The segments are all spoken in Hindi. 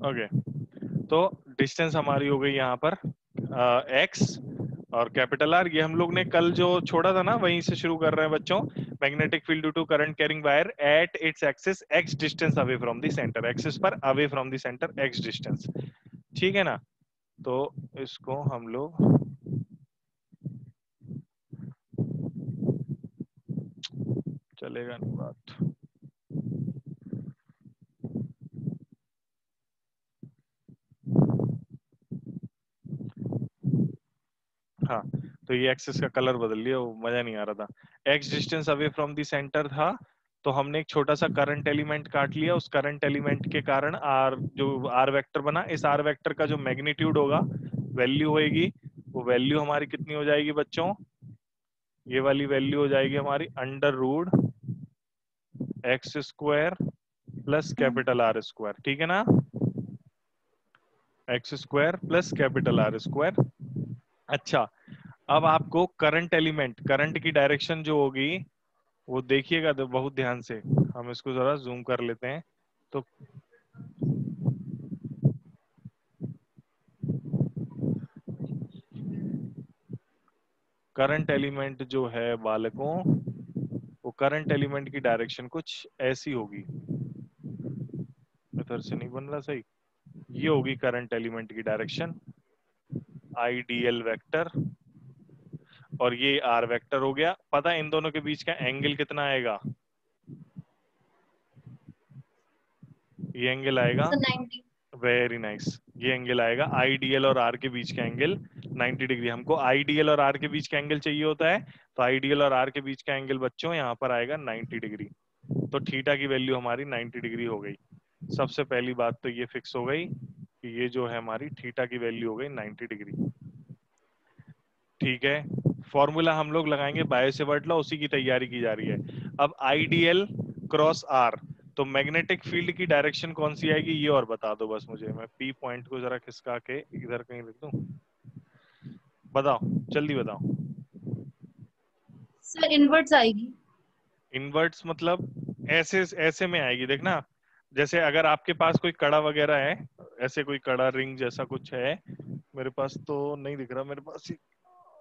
ओके, तो डिस्टेंस हमारी हो गई यहाँ पर एक्स और कैपिटल आर। ये हम लोग ने कल जो छोड़ा था ना, वहीं से शुरू कर रहे हैं बच्चों। Magnetic field due to current carrying wire at its axis x distance away from the centre, axis पर away from the centre x distance. ठीक है ना? तो इसको हम लोग चलेगा नहीं बात। हाँ, तो ये एक्सिस का कलर बदल लिया, वो मजा नहीं आ रहा था। X distance away from the centre था, तो हमने एक छोटा सा करंट एलिमेंट काट लिया। उस करंट एलिमेंट के कारण आर, जो आर वेक्टर बना, इस आर वेक्टर का जो मैग्नीट्यूड होगा, वैल्यू होएगी, वो वैल्यू हमारी कितनी हो जाएगी बच्चों? ये वाली वैल्यू हो जाएगी हमारी under root x square plus capital R square. ठीक है ना? X square plus capital R square. अच्छा, अब आपको करंट एलिमेंट, करंट की डायरेक्शन जो होगी वो देखिएगा तो बहुत ध्यान से। हम इसको जरा जूम कर लेते हैं। तो करंट एलिमेंट जो है बालकों, वो करंट एलिमेंट की डायरेक्शन कुछ ऐसी होगी। इधर से नहीं बन रहा सही। ये होगी करंट एलिमेंट की डायरेक्शन, आईडीएल वेक्टर, और ये आर वेक्टर हो गया। पता है इन दोनों के बीच का एंगल कितना आएगा? ये एंगल आएगा, 90। वेरी नाइस, ये एंगल आएगा आईडीएल और आर के बीच का एंगल 90 डिग्री। हमको आईडीएल और आर के बीच का एंगल चाहिए होता है, तो आईडीएल और आर के बीच का एंगल बच्चों यहाँ पर आएगा 90 डिग्री। तो थीटा की वैल्यू हमारी 90 डिग्री हो गई। सबसे पहली बात तो ये फिक्स हो गई कि ये जो है हमारी थीटा की वैल्यू हो गई 90 डिग्री। ठीक है, फॉर्मूला हम लोग लगाएंगे बायो सेवर्ट लॉ, उसी की तैयारी की जा रही है। अब आईडीएल क्रॉस आर, तो मैग्नेटिक फील्ड की डायरेक्शन कौन सी आएगी ये और बता दो बस मुझे। मैं पी पॉइंट को जरा खिसका के इधर कहीं लिख दूं, बताओ, जल्दी बताओ। सर इनवर्ट्स आएगी। इनवर्ट्स मतलब ऐसे ऐसे में आएगी, देखना। जैसे अगर आपके पास कोई कड़ा वगैरह है, ऐसे कोई कड़ा रिंग जैसा कुछ है, मेरे पास तो नहीं दिख रहा, मेरे पास ही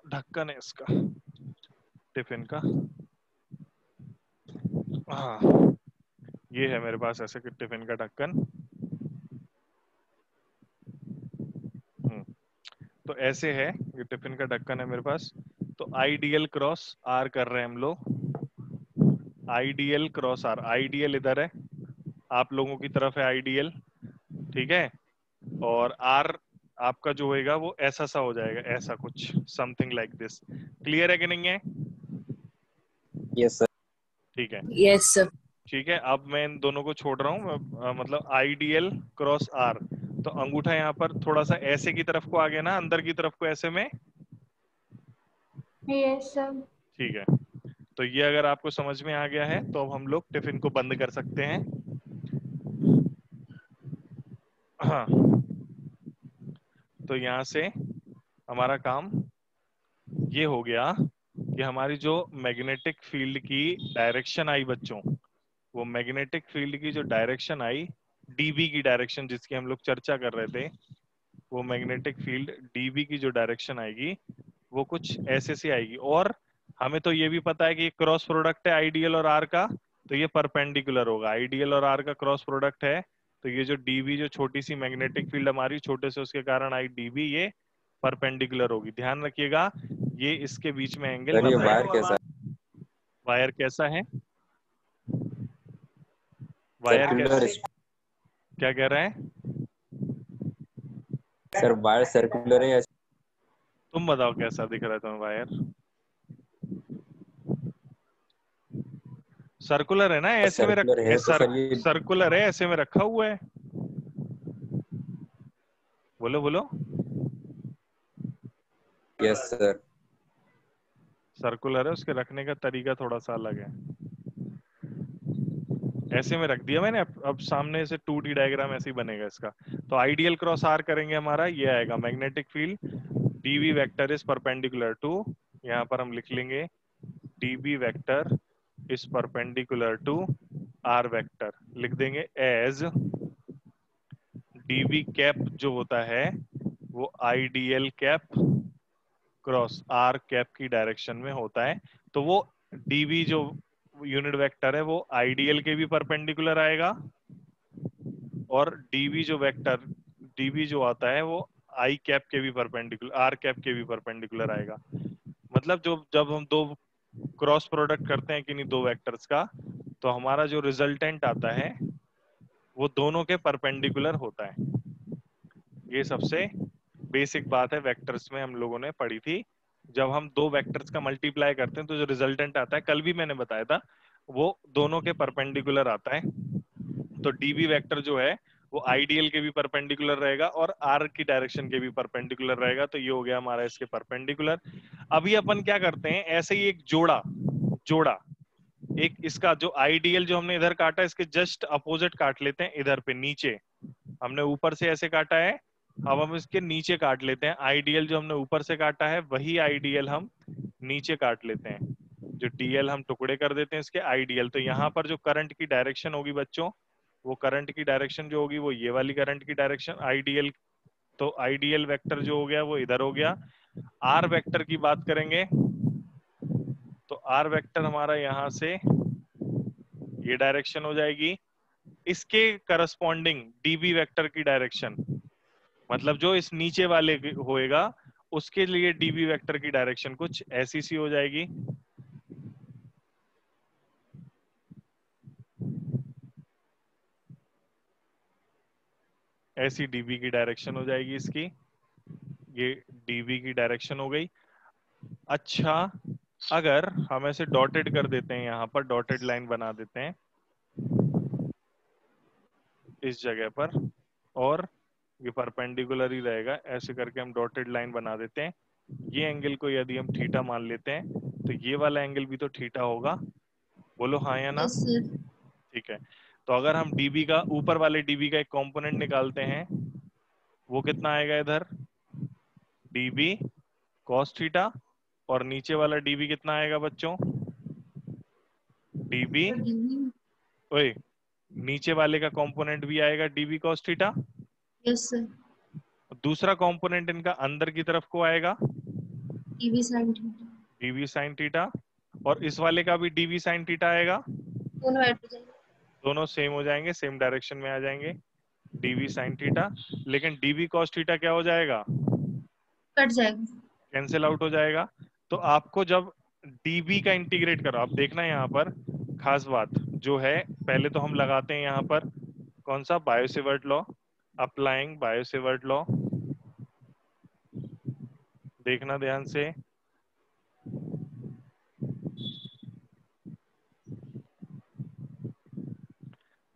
ढक्कन है इसका, टिफिन का। हाँ, ये है मेरे पास ऐसे टिफिन का ढक्कन। तो ऐसे है, ये टिफिन का ढक्कन है मेरे पास। तो आईडीएल क्रॉस आर कर रहे हैं हम लोग, आईडीएल क्रॉस आर। आईडीएल इधर है, आप लोगों की तरफ है आईडीएल, ठीक है। और आर आपका जो होएगा वो ऐसा सा हो जाएगा, ऐसा कुछ समथिंग लाइक दिस। क्लियर है कि नहीं है? Yes sir. ठीक है, यस सर। ठीक है। अब मैं इन दोनों को छोड़ रहा हूँ, मतलब आईडीएल क्रॉस आर। तो अंगूठा यहाँ पर थोड़ा सा ऐसे की तरफ को आ गया ना, अंदर की तरफ को ऐसे में। Yes sir. ठीक है, तो ये अगर आपको समझ में आ गया है तो अब हम लोग टिफिन को बंद कर सकते हैं। हाँ, तो यहाँ से हमारा काम ये हो गया कि हमारी जो मैग्नेटिक फील्ड की डायरेक्शन आई बच्चों, वो मैग्नेटिक फील्ड की जो डायरेक्शन आई, डीबी की डायरेक्शन जिसकी हम लोग चर्चा कर रहे थे, वो मैग्नेटिक फील्ड डीबी की जो डायरेक्शन आएगी वो कुछ ऐसे से आएगी। और हमें तो ये भी पता है कि ये क्रॉस प्रोडक्ट है आईडीएल और आर का, तो ये परपेंडिकुलर होगा। आईडीएल और आर का क्रॉस प्रोडक्ट है, तो ये जो डीबी, जो छोटी सी मैग्नेटिक फील्ड हमारी, छोटे से उसके कारण आई डीबी, ये परपेंडिकुलर होगी। ध्यान रखिएगा, ये इसके बीच में एंगल सर ना ये बने। वायर कैसा वायर कैसा है? है? Wire circular. कैसा? क्या कह रहे हैं? सर वायर सर्कुलर है या तुम बताओ कैसा दिख रहा है तुम्हें वायर? सर्कुलर है ना, ऐसे में सर्कुलर है? तो सर ये सर्कुलर है, ऐसे में रखा हुआ है। बोलो बोलो। Yes sir. सर्कुलर है, उसके रखने का तरीका थोड़ा सा अलग है। ऐसे में रख दिया मैंने। अब सामने से 2D डायग्राम ऐसे ही बनेगा इसका। तो आइडियल क्रॉस आर करेंगे, हमारा ये आएगा magnetic field DV vector is perpendicular to, यहाँ पर हम लिख लेंगे DB vector is perpendicular to R vector, लिख देंगे एज डीवी कैप जो होता है वो IDL cap cross R cap की डायरेक्शन में होता है। तो वो डीवी जो यूनिट वेक्टर है वो आईडीएल के भी परपेंडिकुलर आएगा, और डीवी जो वेक्टर डीवी जो आता है वो आई कैप के भी परपेंडिकुलर, आर कैप के भी परपेंडिकुलर आएगा। मतलब जो जब हम दो क्रॉस प्रोडक्ट करते हैं किन्हीं दो वेक्टर्स का, तो हमारा जो रिजल्टेंट आता है वो दोनों के परपेंडिकुलर होता है। ये सबसे बेसिक बात है, वेक्टर्स में हम लोगों ने पढ़ी थी। जब हम दो वेक्टर्स का मल्टीप्लाई करते हैं तो जो रिजल्टेंट आता है, कल भी मैंने बताया था, वो दोनों के परपेंडिकुलर आता है। तो डीबी वेक्टर जो है वो आईडीएल के भी परपेंडिकुलर रहेगा और आर की डायरेक्शन के भी परपेंडिकुलर रहेगा। तो ये हो गया हमारा इसके परपेंडिकुलर। अभी अपन क्या करते हैं, ऐसे ही एक जोड़ा जोड़ा एक इसका जो आईडीएल जो हमने इधर काटा, इसके जस्ट अपोजिट काट लेते हैं इधर पे नीचे। हमने ऊपर से ऐसे काटा है, अब हम इसके नीचे काट लेते हैं। आईडीएल जो हमने ऊपर से काटा है वही आईडीएल हम नीचे काट लेते हैं। जो डीएल हम टुकड़े कर देते हैं इसके आईडीएल। तो यहाँ पर जो करंट की डायरेक्शन होगी बच्चों, वो करंट की डायरेक्शन जो होगी वो ये वाली करंट की डायरेक्शन आईडीएल। तो आईडीएल वेक्टर जो हो गया वो इधर हो गया। आर वेक्टर की बात करेंगे तो आर वेक्टर हमारा यहाँ से ये डायरेक्शन हो जाएगी, इसके करस्पॉन्डिंग डीबी वेक्टर की डायरेक्शन, मतलब जो इस नीचे वाले होएगा उसके लिए डीबी वेक्टर की डायरेक्शन कुछ ऐसी सी हो जाएगी। ऐसी डीबी की डायरेक्शन हो जाएगी इसकी, ये डीबी की डायरेक्शन हो गई। अच्छा, अगर हम ऐसे डॉटेड कर देते हैं, यहाँ पर डॉटेड लाइन बना देते हैं इस जगह पर, और ये परपेंडिकुलर ही रहेगा, ऐसे करके हम डॉटेड लाइन बना देते हैं। ये एंगल को यदि हम थीटा मान लेते हैं तो ये वाला एंगल भी तो थीटा होगा। बोलो हाँ या ना। Yes sir. ठीक है, तो अगर हम डीबी का ऊपर वाले डीबी का एक कंपोनेंट निकालते हैं, वो कितना आएगा इधर, डीबी कॉस थीटा, और नीचे वाला डीबी कितना आएगा बच्चों, डीबी, ओए नीचे वाले का कंपोनेंट भी आएगा DB cos theta. Yes sir. दूसरा कंपोनेंट इनका अंदर की तरफ को आएगा DV sine theta. DV sine theta, और इस वाले का भी डीवी साइन थीटा आएगा। दोनों ऐड हो जाएंगे। दोनों सेम हो जाएंगे, सेम डायरेक्शन में आ जाएंगे, डीवी साइन थीटा। लेकिन डीवी कॉस थीटा क्या हो जाएगा, कट जाएगा। कैंसिल आउट हो जाएगा। तो आपको जब डीबी का इंटीग्रेट करो, आप देखना यहाँ पर खास बात जो है, पहले तो हम लगाते हैं यहाँ पर कौन सा, बायोसेवर्ट लॉ, अप्लाइंग बायोसेवर्ट लॉ। देखना ध्यान से,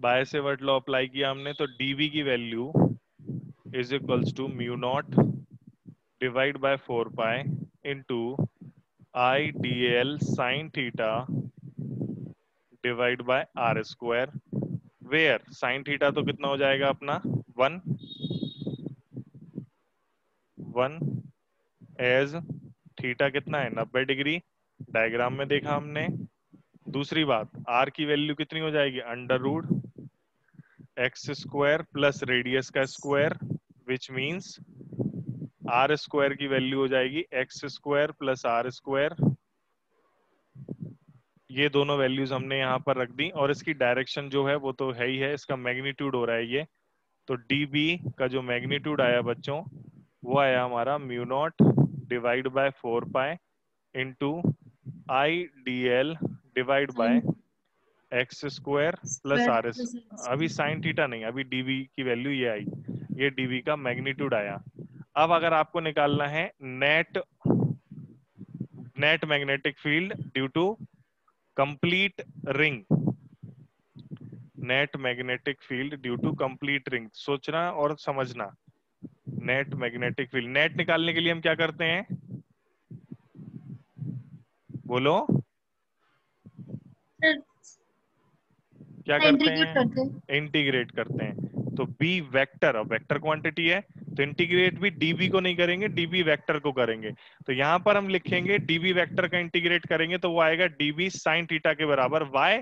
बायोसेवर्ट लॉ अप्लाई किया हमने, तो डीवी की value is equals to mu naught divide by 4 pi into I D L sine theta divide by R square, where sine theta तो कितना हो जाएगा अपना 1 1, एज थीटा कितना है 90 डिग्री, डायग्राम में देखा हमने। दूसरी बात, आर की वैल्यू कितनी हो जाएगी, under root x square plus radius का square, which means r square की वैल्यू हो जाएगी x square plus are square. ये दोनों वैल्यूज हमने यहाँ पर रख दी, और इसकी डायरेक्शन जो है वो तो है ही है, इसका मैग्नीट्यूड हो रहा है ये। तो डीबी का जो मैग्नीट्यूड आया बच्चों, वो आया हमारा mu naught divide by 4 pi into I D L divide by x square plus R S. अभी साइन थीटा नहीं, अभी डीबी की वैल्यू ये आई, ये डीबी का मैग्नीट्यूड आया। अब अगर आपको निकालना है net net magnetic field due to complete ring, net magnetic field due to complete ring, सोचना और समझना। नेट मैग्नेटिक फील्ड, नेट निकालने के लिए हम क्या करते हैं, बोलो सर क्या करते इंटीग्रेट हैं, करते हैं। इंटीग्रेट करते हैं। तो बी वेक्टर, अब वेक्टर क्वांटिटी है तो इंटीग्रेट भी डीबी को नहीं करेंगे, डीबी वेक्टर को करेंगे। तो यहां पर हम लिखेंगे डीबी वेक्टर का इंटीग्रेट करेंगे तो वो आएगा डीबी साइन थीटा के बराबर। Why,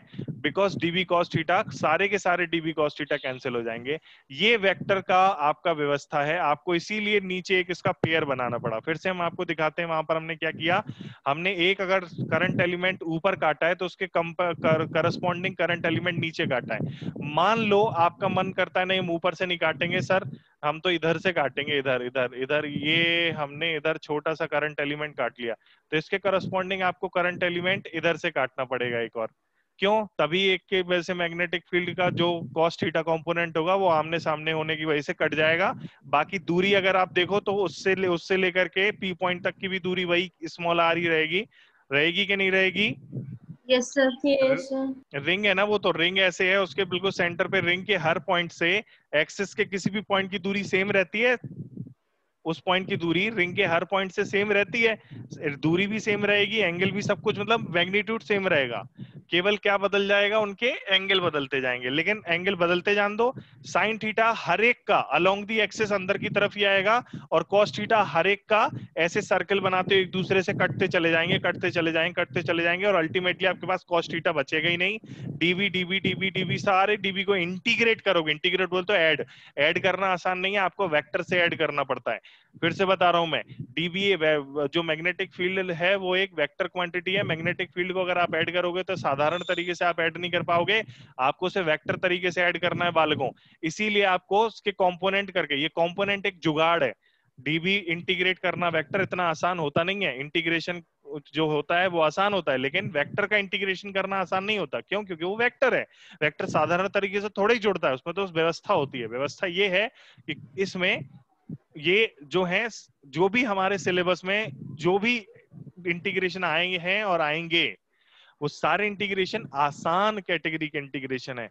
because DB cos theta, सारे के सारे डीबी कॉस थीटा कैंसिल हो जाएंगे। ये वेक्टर का आपका व्यवस्था है, आपको इसीलिए नीचे एक इसका पेयर बनाना पड़ा। फिर से हम आपको दिखाते हैं, वहां पर हमने क्या किया, हमने एक अगर करंट एलिमेंट ऊपर काटा है तो उसके करस्पॉन्डिंग करंट एलिमेंट नीचे काटा है। मान लो आपका मन करता है नहीं हम ऊपर से नहीं काटेंगे सर, हम तो इधर से काटेंगे, इधर इधर इधर, ये हमने इधर छोटा सा करंट एलिमेंट काट लिया, तो इसके करस्पॉन्डिंग आपको करंट एलिमेंट इधर से काटना पड़ेगा एक और। क्यों? तभी एक के वजह से मैग्नेटिक फील्ड का जो कॉस थीटा कंपोनेंट होगा वो आमने सामने होने की वजह से कट जाएगा। बाकी दूरी अगर आप देखो तो उससे लेकर के पी पॉइंट तक की भी दूरी वही स्मॉल आर ही रहेगी। रहेगी कि नहीं रहेगी? Yes sir. Yes sir. Ring है ना वो, तो रिंग ऐसे है, उसके बिल्कुल सेंटर पे रिंग के हर पॉइंट से एक्सिस के किसी भी पॉइंट की दूरी सेम रहती है। उस पॉइंट की दूरी रिंग के हर पॉइंट से सेम रहती है, दूरी भी सेम रहेगी, एंगल भी, सब कुछ मतलब मैग्नीट्यूड सेम रहेगा। केवल क्या बदल जाएगा, उनके एंगल बदलते जाएंगे। लेकिन एंगल बदलते जान दो, साइन थीटा हर एक का अलोंग दी एक्सिस अंदर की तरफ ही आएगा, और कॉस थीटा हर एक का ऐसे सर्कल बनाते हुए एक दूसरे से कटते चले जाएंगे, कटते चले जाएंगे, कटते चले जाएंगे, और अल्टीमेटली आपके पास कॉस थीटा बचेगा ही नहीं। डीवी डीवी डीवी डीवी, सारे डीवी को इंटीग्रेट करोगे, इंटीग्रेट बोल तो ऐड, ऐड करना आसान नहीं है, आपको वेक्टर से ऐड करना पड़ता है। फिर से बता रहा हूं मैं, डीबी जो मैग्नेटिक फील्ड है वो एक वेक्टर क्वांटिटी है। मैग्नेटिक फील्ड को अगर आप ऐड करोगे तो साधारण तरीके से आप ऐड नहीं कर पाओगे, आपको उसे वेक्टर तरीके से ऐड करना है बालकों। इसीलिए आपको उसके कंपोनेंट करके, ये कंपोनेंट एक जुगाड़ है। डीबी इंटीग्रेट करना वेक्टर इतना आसान होता नहीं है। इंटीग्रेशन जो होता है वो आसान होता है, लेकिन वेक्टर का इंटीग्रेशन करना आसान नहीं होता। क्यों? क्योंकि वो वेक्टर है। वेक्टर साधारण तरीके से थोड़ा ही जुड़ता है, उसमें तो व्यवस्था होती है। व्यवस्था ये है कि इसमें ये जो है, जो भी हमारे सिलेबस में जो भी इंटीग्रेशन आए हैं और आएंगे, वो सारे इंटीग्रेशन आसान कैटेगरी के इंटीग्रेशन है।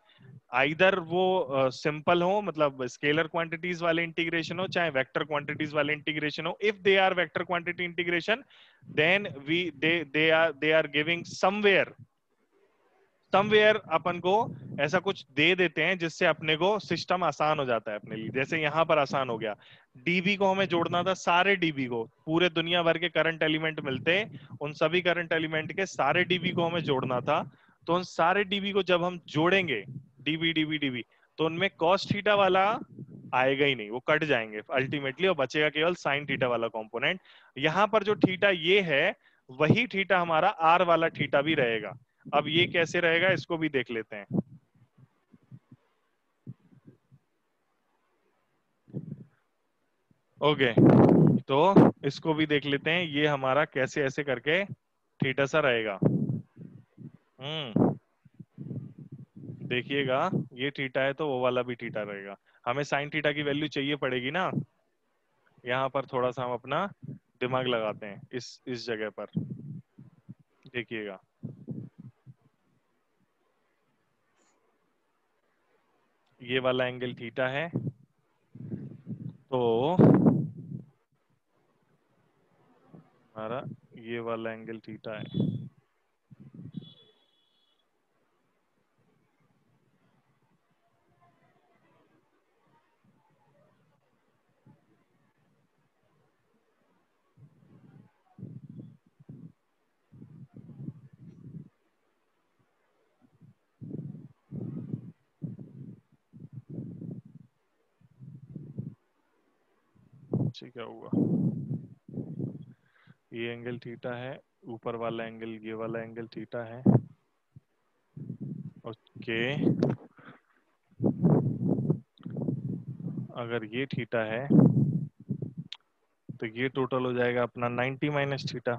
आइदर वो सिंपल हो, मतलब स्केलर क्वांटिटीज वाले इंटीग्रेशन हो, चाहे वेक्टर क्वांटिटीज वाले इंटीग्रेशन हो। If they are vector quantity integration, then they are giving somewhere अपन को ऐसा कुछ दे देते हैं जिससे अपने को सिस्टम आसान हो जाता है अपने लिए। जैसे यहां पर आसान हो गया, डीबी को हमें जोड़ना था, सारे डीबी को, पूरे दुनिया भर के करंट एलिमेंट मिलते, उन सभी करंट एलिमेंट के सारे डीबी को हमें जोड़ना था। तो उन सारे डीबी को जब हम जोड़ेंगे, डीबी डीबी डीबी, तो उनमें कॉस थीटा वाला आएगा ही नहीं, वो कट जाएंगे अल्टीमेटली, और बचेगा केवल साइन थीटा वाला कंपोनेंट। यहाँ पर जो थीटा ये है, वही थीटा हमारा आर वाला थीटा भी रहेगा। अब ये कैसे रहेगा इसको भी देख लेते हैं। ओके, तो इसको भी देख लेते हैं, ये हमारा कैसे ऐसे करके थीटा सा रहेगा। देखिएगा, ये थीटा है तो वो वाला भी थीटा रहेगा। हमें साइन थीटा की वैल्यू चाहिए पड़ेगी ना, यहाँ पर थोड़ा सा हम अपना दिमाग लगाते हैं इस जगह पर। देखिएगा, ये वाला एंगल थीटा है, तो हमारा ये वाला एंगल थीटा है। क्या हुआ, ये एंगल थीटा है, ऊपर वाला एंगल, ये वाला एंगल थीटा है। ओके, अगर ये थीटा है तो ये टोटल हो जाएगा अपना 90 माइनस थीटा।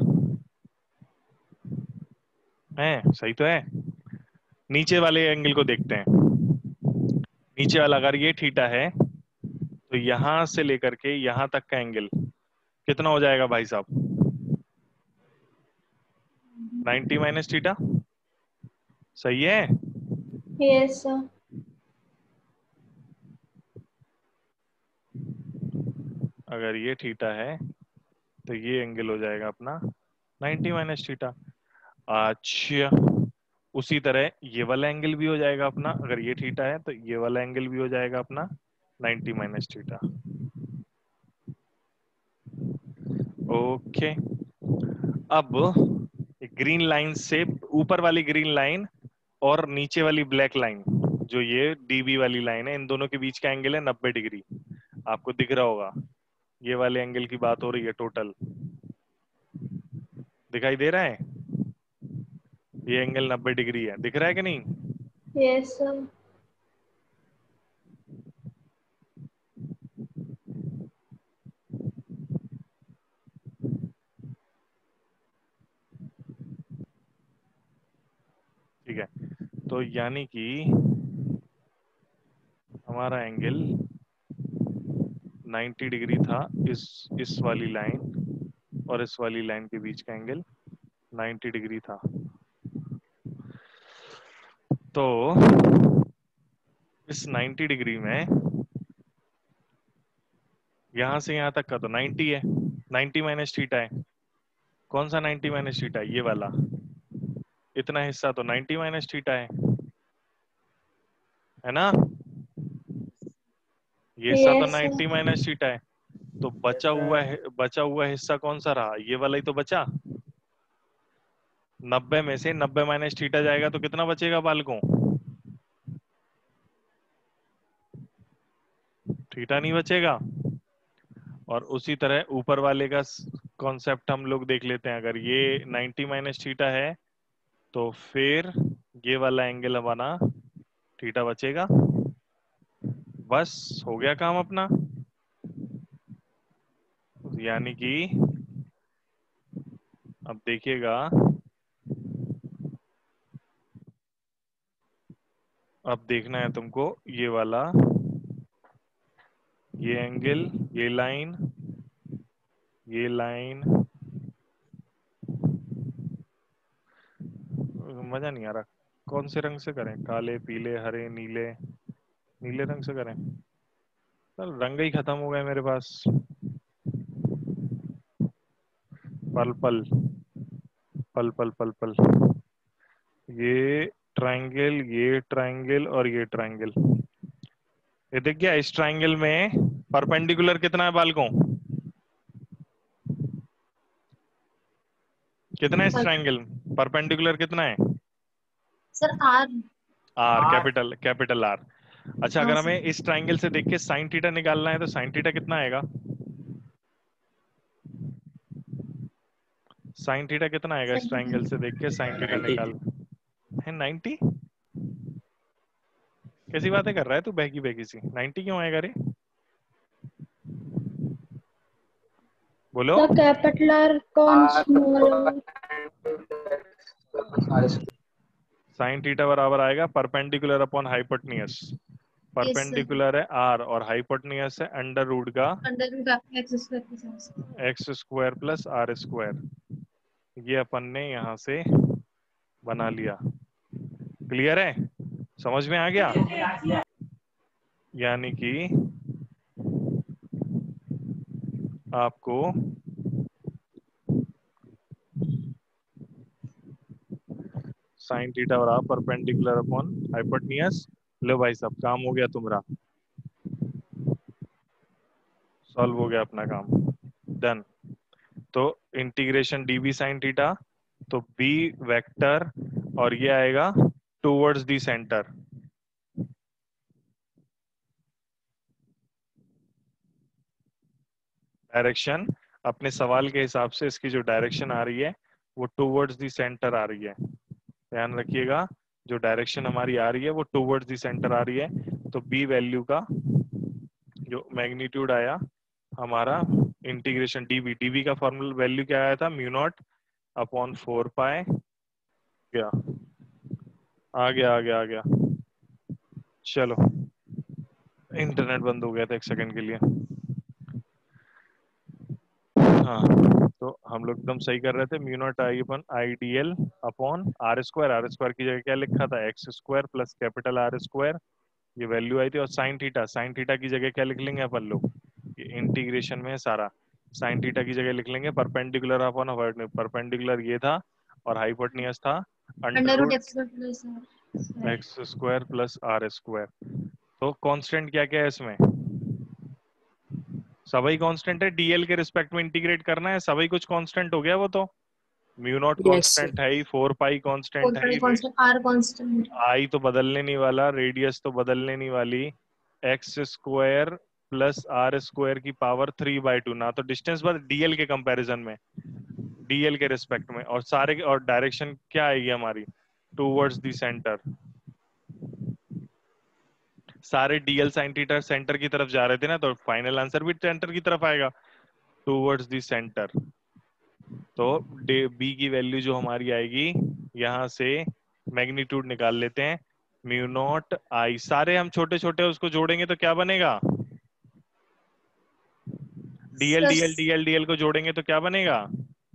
है सही तो है। नीचे वाले एंगल को देखते हैं। नीचे वाला अगर ये थीटा है तो यहां से लेकर के यहां तक का एंगल कितना हो जाएगा भाई साहब? 90 माइनस थीटा, सही है। Yes sir. अगर ये थीटा है तो ये एंगल हो जाएगा अपना 90 माइनस थीटा। अच्छा, उसी तरह ये वाला एंगल भी हो जाएगा अपना, अगर ये थीटा है तो ये वाला एंगल भी हो जाएगा अपना 90 माइनस थीटा। ओके, अब ग्रीन लाइन से ऊपर वाली ग्रीन लाइन और नीचे वाली ब्लैक लाइन जो ये डीबी वाली लाइन है, इन दोनों के बीच का एंगल है 90 डिग्री। आपको दिख रहा होगा, ये वाले एंगल की बात हो रही है, टोटल दिखाई दे रहा है, ये एंगल 90 डिग्री है, दिख रहा है कि नहीं? Yes, sir. ठीक है, तो यानी कि हमारा एंगल 90 डिग्री था, इस वाली लाइन और इस वाली लाइन के बीच का एंगल 90 डिग्री था। तो इस 90 डिग्री में यहां से यहां तक का तो 90 है, 90 माइनस थीटा है। कौन सा 90 माइनस थीटा है? ये वाला, इतना हिस्सा तो 90 माइनस थीटा है ना? ये हिस्सा तो Yes, sir. 90 माइनस थीटा है। तो बचा हुआ हिस्सा कौन सा रहा? ये वाला ही तो बचा। 90 में से 90 माइनस थीटा जाएगा तो कितना बचेगा बालकों? थीटा नहीं बचेगा। और उसी तरह ऊपर वाले का कॉन्सेप्ट हम लोग देख लेते हैं। अगर ये 90 माइनस थीटा है तो फिर ये वाला एंगल हमारा थीटा बचेगा। बस हो गया काम अपना। यानी कि अब देखिएगा, अब देखना है तुमको ये वाला, ये एंगल, ये लाइन, ये लाइन, मजा नहीं आ रहा। कौन से रंग से करें? काले, पीले, हरे, नीले? नीले रंग से करें। चल, रंग ही खत्म हो गए मेरे पास। पर्पल, पल पल पल पल, ये ट्रायंगल, ये ट्रायंगल और ये ट्रायंगल। ये देख गया, इस ट्रायंगल में परपेंडिकुलर कितना है बालकों? कितना है इस ट्रायंगल? परपेंडिकुलर कितना है? Sir R. R, capital capital R. अच्छा, हाँ अगर सर। हमें इस ट्रायंगल से देख के साइन थीटा निकालना है तो साइन थीटा कितना आएगा? साइन थीटा कितना आएगा इस ट्रायंगल से देख के साइन थीटा 90। निकाल? है 90? कैसी बातें कर रहा है तू बहकी बहकी सी? 90 क्यों आएगा रे? बोलो। The capital R कौन small? साइन थीटा बराबर आएगा perpendicular upon hypotenuse. Yes sir. Perpendicular है आर और हाइपोटेन्यूज है अंडर रूट का under root x square plus x square plus are square. ये अपन ने यहां से बना लिया। क्लियर है? समझ में आ गया? यानी कि आपको साइन थीटा बराबर परपेंडिकुलर अपॉन हाइपोटेन्यूज। लो भाई साहब, काम हो गया तुम्हारा, सॉल्व हो गया अपना काम, डन। तो इंटीग्रेशन डीबी साइन थीटा, तो बी वेक्टर और ये आएगा टुवर्ड्स दी सेंटर। डायरेक्शन अपने सवाल के हिसाब से इसकी जो डायरेक्शन आ रही है वो टुवर्ड्स दी सेंटर आ रही है। ध्यान रखिएगा, जो डायरेक्शन हमारी आ रही है वो टुवर्ड्स दी सेंटर आ रही है। तो बी वैल्यू का जो मैग्नीट्यूड आया हमारा, इंटीग्रेशन डीबी, डीबी का फॉर्मूला वैल्यू क्या आया था? म्यू नॉट अपॉन 4 पाई। क्या आ गया? आ गया, आ गया। चलो, इंटरनेट बंद हो गया था एक सेकंड के लिए। हाँ, तो हम लोग एकदम सही कर रहे थे। म्यू नॉट आई अपन I D L upon R square. R square की जगह क्या लिखा था? X square plus capital R square, ये वैल्यू आई थी। और साइन थीटा, साइन थीटा की जगह क्या लिख लेंगे अपन लोग? ये इंटीग्रेशन में है सारा। साइन थीटा की जगह लिख लेंगे परपेंडिकुलर अपॉन हाइपोटेन्यूज। परपेंडिकुलर ये था और हाइपोटेन्यूज था under under root root x square plus R. X square plus are square. तो कांस्टेंट क्या क्या है इसमें? सभी कांस्टेंट है। डीएल के रिस्पेक्ट में इंटीग्रेट करना है, सभी कुछ कांस्टेंट हो गया वो तो। Mu naught Yes, sir. Constant है ही, 4 पाई कांस्टेंट है ही, कांस्टेंट, आर कांस्टेंट। आई तो बदलने नहीं वाला, रेडियस तो बदलने नहीं वाली, x square plus are square की पावर 3/2, ना तो डिस्टेंस बस डीएल के कंपैरिजन में, डीएल के रिस्पेक्ट में, और सारे और डायरेक्शन क्या आएगी हमारी, टूवर्ड्स द सेंटर। सारे डीएल साइन थीटा सेंटर की तरफ जा रहे थे ना, तो फाइनल आंसर भी सेंटर की तरफ आएगा, टूवर्ड्स द सेंटर। तो बी की वैल्यू जो हमारी आएगी, यहां से मैग्नीट्यूड निकाल लेते हैं, म्यू नॉट आई, सारे हम छोटे छोटे उसको जोड़ेंगे तो क्या बनेगा, डीएल डीएल डीएल डीएल को जोड़ेंगे तो क्या बनेगा,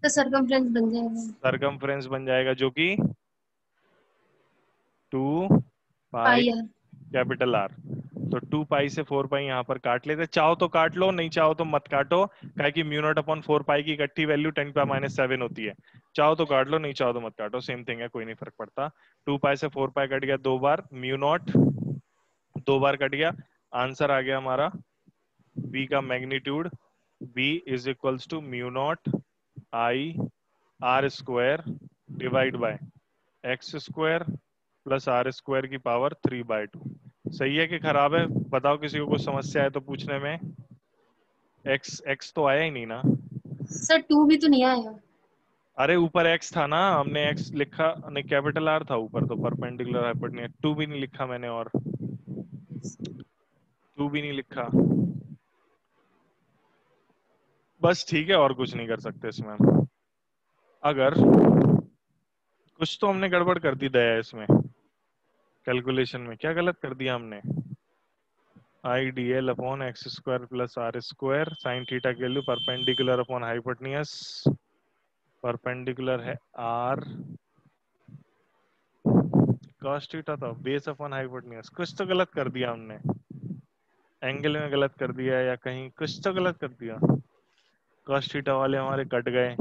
तो सरकमफ्रेंस बन जाएगा। सरकमफ्रेंस बन जाएगा, जो कि 2 पाई पाई आर। Capital R. तो 2 पाई से 4 पाई यहाँ पर काट लेते, चाहो तो काट लो, नहीं चाहो तो मत काटो, काहे कि म्यू नॉट अपॉन 4 पाई की इकट्ठी वैल्यू 10⁻⁷ होती है। चाहो तो काट लो, नहीं चाहो तो मत काटो, सेम थिंग है, कोई नहीं फर्क पड़ता। 2 पाई से 4 पाई कट गया 2 बार, म्यू नॉट 2 बार कट गया, आंसर आ गया हमारा बी का magnitude, B is equals to mu naught I R square divide by x square plus are square की पावर 3/2। सही है कि खराब है, बताओ किसी को कुछ समस्या है तो पूछने में। एक्स एक्स तो आया ही नहीं ना, सर 2 भी तो नहीं आएगा। अरे ऊपर एक्स था ना, हमने एक्स लिखा नहीं, कैपिटल आर था ऊपर, तो परपेंडिकुलर हाइपोटेन्यूज 2 भी नहीं लिखा मैंने, और 2 भी नहीं लिखा, बस ठीक है, और कुछ नहीं कर सकते इसमें। अगर कुछ तो हमने गड़बड़ कर दी दया इसमें, कैलकुलेशन में क्या गलत कर दिया हमने, I D L upon x square plus are square sine theta की value perpendicular upon hypotenuse, perpendicular है आर, cos थीटा था बेस अपॉन हाइपोटेन्यूज, कुछ तो गलत कर दिया हमने, एंगल में गलत कर दिया या कहीं कुछ तो गलत कर दिया, cos थीटा वाले हमारे कट गए।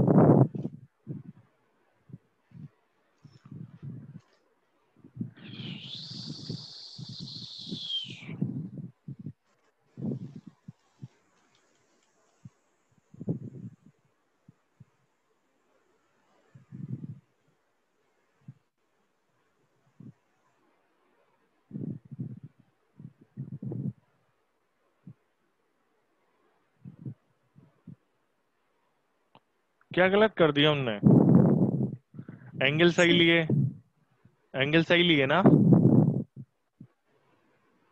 क्या गलत कर दिया हमने, एंगल सही लिए, एंगल सही लिए ना,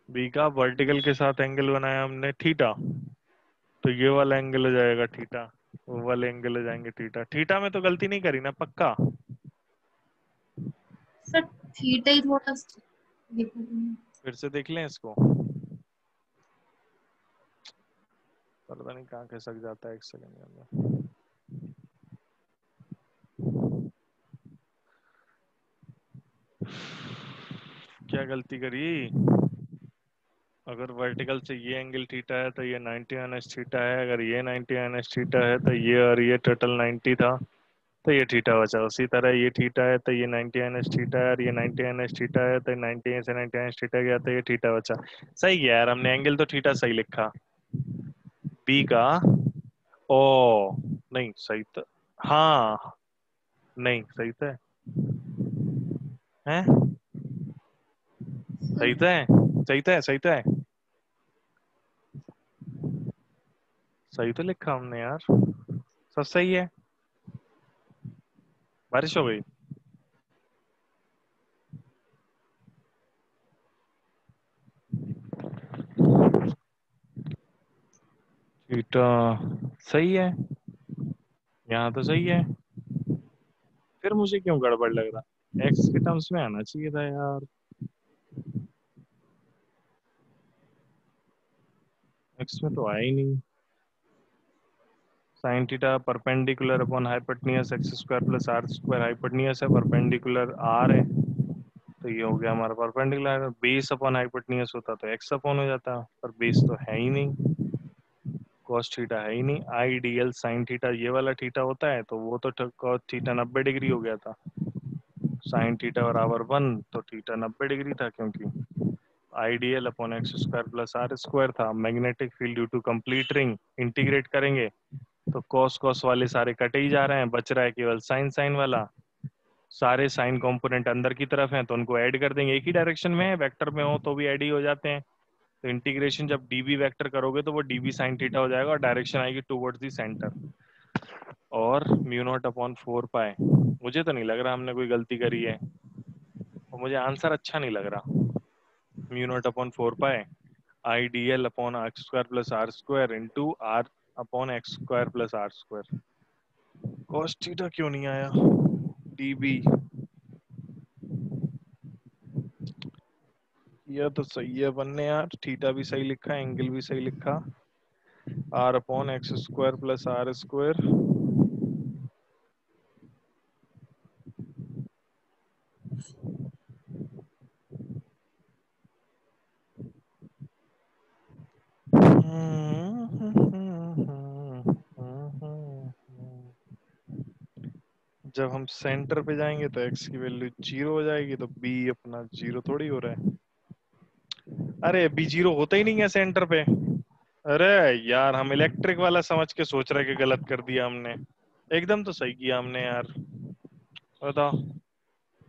बी का वर्टिकल के साथ एंगल बनाया हमने थीटा, तो ये वाला एंगल हो जाएगा थीटा, वो वाले एंगल हो जाएंगे थीटा। थीटा में तो गलती नहीं करी ना पक्का, सर थीटा ही थोड़ा देखो। फिर से देख लें इसको, पता नहीं कहाँ खिसक जाता है, एक सेकंड के अंदर। क्या गलती करी, अगर वर्टिकल से ये एंगल थीटा है तो ये 90 थीटा है, अगर ये 90 थीटा है तो ये, और ये टोटल 90 था तो ये थीटा बचा, उसी तरह ये थीटा है तो ये 90 थीटा है, और ये 90 थीटा है तो 90 से 90 थीटा गया तो ये थीटा बचा। सही है यार, हमने एंगल तो थीटा सही लिखा, बी का, ओ नहीं सही तो, हाँ नहीं सही तो है, सही तो है, सही तो है, सही तो है, सही तो लिखा हमने यार, सब सही है। बारिश हो गई, थीटा सही है, यहाँ तो सही है, फिर मुझे क्यों गड़बड़ लग रहा, एक्स के टर्म्स में आना चाहिए था यार, एक्स में तो आया ही नहीं। Sine theta perpendicular upon hypotenuse x square plus are square, hypotenuse है, परपेंडिकुलर आर है, तो ये हो गया हमारा परपेंडिकुलर, बेस अपॉन हाइपोटेन्यूज होता तो एक्स अपॉन हो जाता, पर बेस तो है ही नहीं, cos थीटा है ही नहीं, आई डी एल साइन थीटा ये वाला थीटा होता है तो वो तो cos थीटा 90 डिग्री हो गया था, साइन थीटा बराबर 1 तो थीटा 90 डिग्री था, क्योंकि IDL upon x square plus are square था, magnetic field due to complete ring, integrate करेंगे तो कॉस कॉस वाले सारे कटे ही जा रहे हैं, बच रहा है केवल साइन साइन वाला। सारे साइन कंपोनेंट अंदर की तरफ हैं तो उनको ऐड कर देंगे, एक ही डायरेक्शन में है, वेक्टर में हो तो भी ऐड ही हो जाते हैं। तो इंटीग्रेशन जब डीबी वेक्टर करोगे तो वो डीबी साइन थीटा हो जाएगा और डायरेक्शन आएगी टुवर्ड्स द सेंटर। और म्यू नॉट अपॉन 4 पाई। मुझे तो नहीं लग रहा हमने कोई गलती करी है, और मुझे आंसर अच्छा नहीं लग रहा। Mu naught upon 4 pi I D L upon x square plus are square into R upon x square plus are square. Cos theta क्यों नहीं आया? डीबी यह तो सही है बनने यार, थीटा भी सही लिखा, एंगल भी सही लिखा। R upon x square plus are square. जब हम सेंटर पे जाएंगे तो x की वैल्यू 0 हो जाएगी, तो b अपना 0 थोड़ी हो रहा है। अरे b 0 होता ही नहीं है सेंटर पे। अरे यार हम इलेक्ट्रिक वाला समझ के सोच रहे कि गलत कर दिया हमने, एकदम तो सही किया हमने यार। बताओ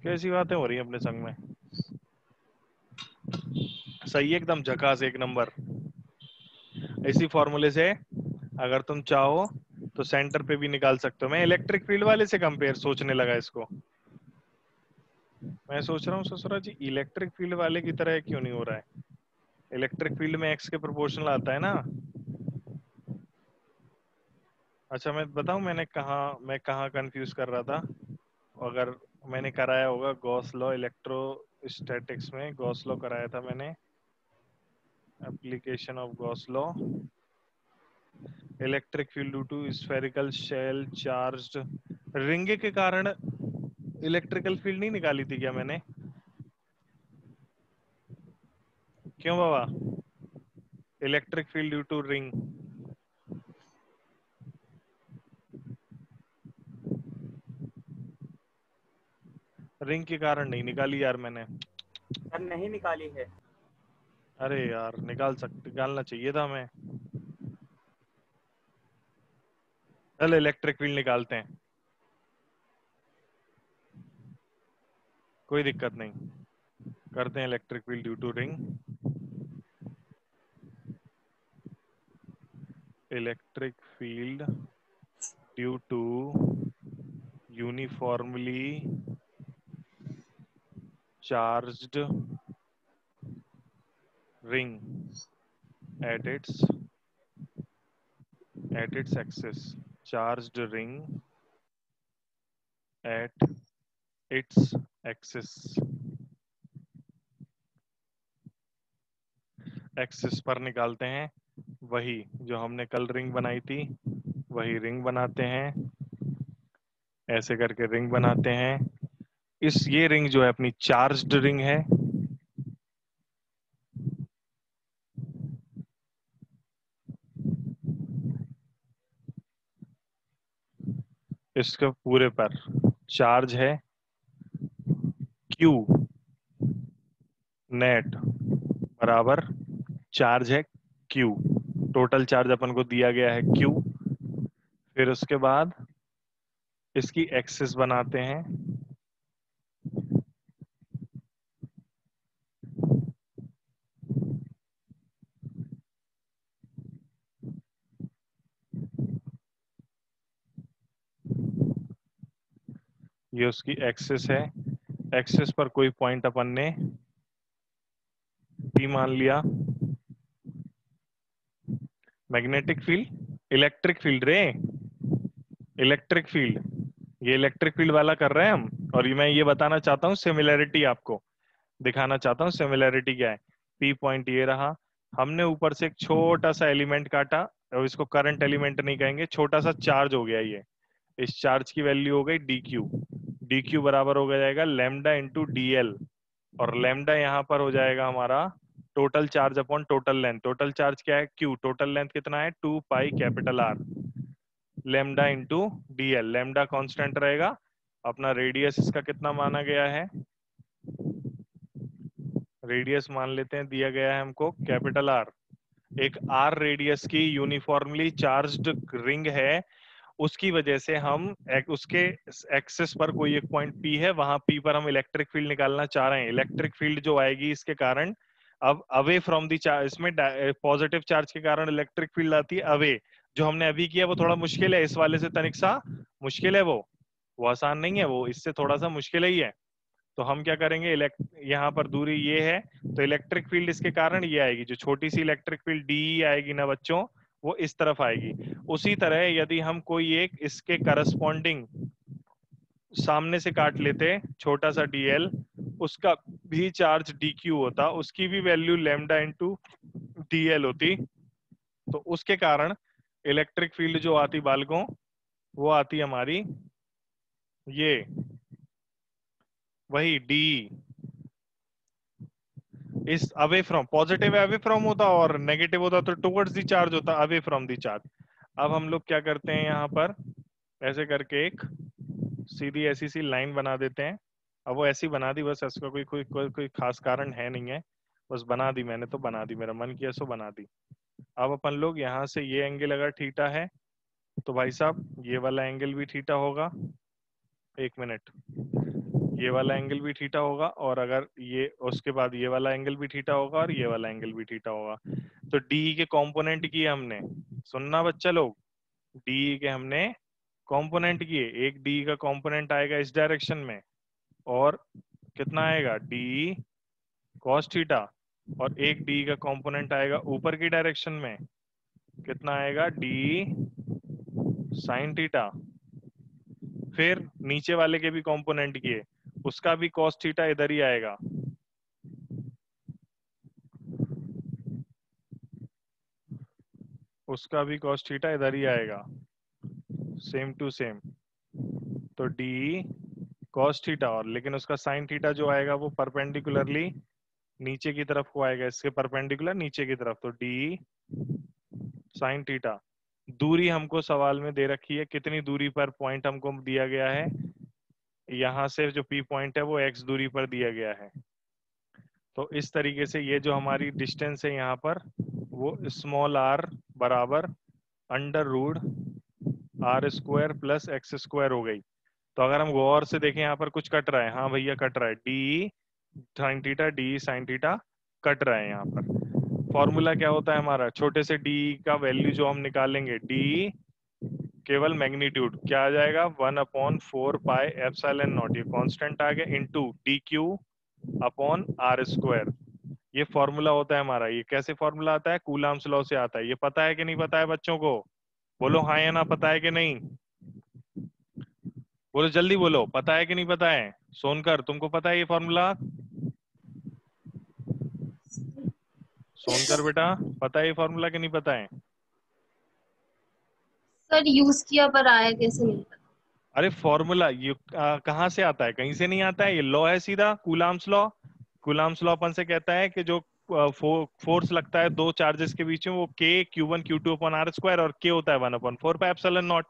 कैसी बातें हो रही हैं अपने संग में। सही एकदम झकास, एक नंबर। इसी फॉर्मूले से अगर तुम चाहो तो सेंटर पे भी निकाल सकते हो। मैं इलेक्ट्रिक फील्ड वाले से कंपेयर सोचने लगा इसको, मैं सोच रहा हूँ ससुरा जी इलेक्ट्रिक फील्ड वाले की तरह क्यों नहीं हो रहा है। इलेक्ट्रिक फील्ड में एक्स के प्रोपोर्शनल आता है ना। अच्छा मैं बताऊं मैं कहाँ कंफ्यूज कर रहा था। अगर मैंने कराया होगा गॉस लॉ इलेक्ट्रोस्टैटिक्स में, गॉस लॉ कराया था मैंने, application of Gauss law. Electric field due to spherical shell charged ring के कारण इलेक्ट्रिकल फील्ड नहीं निकाली थी क्या मैंने? क्यों बाबा? Electric field due to ring, ring के कारण नहीं निकाली यार मैंने। सर नहीं निकाली है। अरे यार निकालना चाहिए था हमें। चल इलेक्ट्रिक फील्ड निकालते हैं, कोई दिक्कत नहीं, करते हैं electric field due to ring. Electric field due to uniformly charged ring at its axis, charged ring at its axis, axis पर निकालते हैं। वही जो हमने कल रिंग बनाई थी वही रिंग बनाते हैं, ऐसे करके रिंग बनाते हैं। ये रिंग जो है अपनी चार्ज्ड रिंग है। इसके पूरे पर चार्ज है Q नेट बराबर चार्ज है Q, टोटल चार्ज अपन को दिया गया है Q। फिर उसके बाद इसकी एक्सिस बनाते हैं। ये उसकी एक्सिस है, एक्सिस पर कोई पॉइंट अपन ने P मान लिया। मैग्नेटिक फील्ड, इलेक्ट्रिक फील्ड रे, इलेक्ट्रिक फील्ड, ये इलेक्ट्रिक फील्ड वाला कर रहे हैं हम। और मैं ये बताना चाहता हूँ सिमिलैरिटी, आपको दिखाना चाहता हूँ सिमिलैरिटी क्या है। P पॉइंट ये रहा, हमने ऊपर से एक छोटा सा एलिमेंट काटा, और इसको करंट एलिमेंट नहीं कहेंगे, छोटा सा चार्ज हो गया ये। इस चार्ज की वैल्यू हो गई dq, dq बराबर हो जाएगा लैम्डा इंटू dl, और लैम्डा यहाँ पर हो जाएगा हमारा total charge upon total length. Total charge क्या है q, टोटल लेंथ कितना है 2 pi capital R, lambda into dl। Lambda constant रहेगा, अपना रेडियस इसका कितना माना गया है, रेडियस मान लेते हैं दिया गया है हमको कैपिटल R, एक r रेडियस की यूनिफॉर्मली चार्ज्ड रिंग है, उसकी वजह से हम उसके एक्सिस पर कोई एक पॉइंट P है, वहां P पर हम इलेक्ट्रिक फील्ड निकालना चाह रहे हैं। इलेक्ट्रिक फील्ड जो आएगी इसके कारण, अब अवे फ्रॉम द चार्ज, इसमें पॉजिटिव चार्ज के कारण इलेक्ट्रिक फील्ड आती है अवे। जो हमने अभी किया वो थोड़ा मुश्किल है, इस वाले से तनिक सा मुश्किल है, वो आसान नहीं है, वो इससे थोड़ा सा मुश्किल ही है। तो हम क्या करेंगे, यहाँ पर दूरी ये है, तो इलेक्ट्रिक फील्ड इसके कारण ये आएगी, जो छोटी सी इलेक्ट्रिक फील्ड डी आएगी ना बच्चों, वो इस तरफ आएगी। उसी तरह यदि हम कोई एक इसके करस्पॉन्डिंग सामने से काट लेते छोटा सा dl, उसका भी चार्ज dq होता, उसकी भी वैल्यू लैम्डा इंटू dl होती। तो उसके कारण इलेक्ट्रिक फील्ड जो आती बालकों, वो आती हमारी ये वही डी, इस away from, positive away from होता और नेगेटिव होता तो टुवर्ड्स दी चार्ज होता, अवे फ्रॉम दी चार्ज। अब हम लोग क्या करते हैं, यहाँ पर ऐसे करके एक सीधी ऐसी सी लाइन बना देते हैं। अब वो ऐसी बना दी, बस इसका कोई खास कारण है नहीं है, बस बना दी मैंने, तो बना दी, मेरा मन किया सो बना दी। अब अपन लोग यहाँ से ये एंगल अगर थीटा है तो भाई साहब ये वाला एंगल भी थीटा होगा, एक मिनट, ये वाला एंगल भी थीटा होगा, और अगर ये उसके बाद ये वाला एंगल भी थीटा होगा और ये वाला एंगल भी थीटा होगा। तो डी के कंपोनेंट किए हमने, सुनना बच्चा लोग, डी के हमने कंपोनेंट किए। एक डी का कंपोनेंट आएगा इस डायरेक्शन में, और कितना आएगा डी कॉस थीटा, और एक डी का कंपोनेंट आएगा ऊपर की डायरेक्शन में, कितना आएगा डी साइन थीटा। फिर नीचे वाले के भी कंपोनेंट किए, उसका भी कॉस थीटा इधर ही आएगा, उसका भी कॉस थीटा इधर ही आएगा, सेम टू सेम। तो डी कॉस थीटा, और लेकिन उसका साइन थीटा जो आएगा वो परपेंडिकुलरली नीचे की तरफ को आएगा, इसके परपेंडिकुलर नीचे की तरफ, तो डी साइन थीटा। दूरी हमको सवाल में दे रखी है, कितनी दूरी पर पॉइंट हमको दिया गया है, यहाँ से जो पी पॉइंट है वो एक्स दूरी पर दिया गया है। तो इस तरीके से ये जो हमारी डिस्टेंस है यहाँ पर, वो स्मॉल आर बराबर under root R square plus x square हो गई। तो अगर हम गौर से देखें यहाँ पर कुछ कट रहा है, हाँ भैया कट रहा है, D sine theta, D sine theta cut रहा है यहाँ पर। फॉर्मूला क्या होता है हमारा, छोटे से डी का वैल्यू जो हम निकालेंगे, डी केवल मैग्नीट्यूड क्या आ जाएगा, 1/4 पाई एप्सिलॉन नॉट, ये कांस्टेंट आ गया, into D Q upon R square. ये फॉर्मूला होता है हमारा। ये कैसे फॉर्मूला आता है, कूलाम्स लॉ से आता है। ये पता है कि नहीं पता है बच्चों को, बोलो हाँ या ना, पता है कि नहीं, बोलो जल्दी बोलो, पता है कि नहीं पता है। सोनकर तुमको पता है ये फॉर्मूला, सोनकर बेटा पता है ये फॉर्मूला कि नहीं पता है। सर यूज किया पर आया कैसे नहीं पता। अरे फॉर्मूला ये कहाँ से आता है, कहीं से नहीं आता है, ये लॉ है सीधा, कूलाम्स लॉ। कूलाम्स लॉ अपन से कहता है कि जो फोर्स लगता है दो चार्जेस के बीच में, वो k q1 q2 upon R square, और k होता है 1/4 पाई एप्सिलॉन नॉट।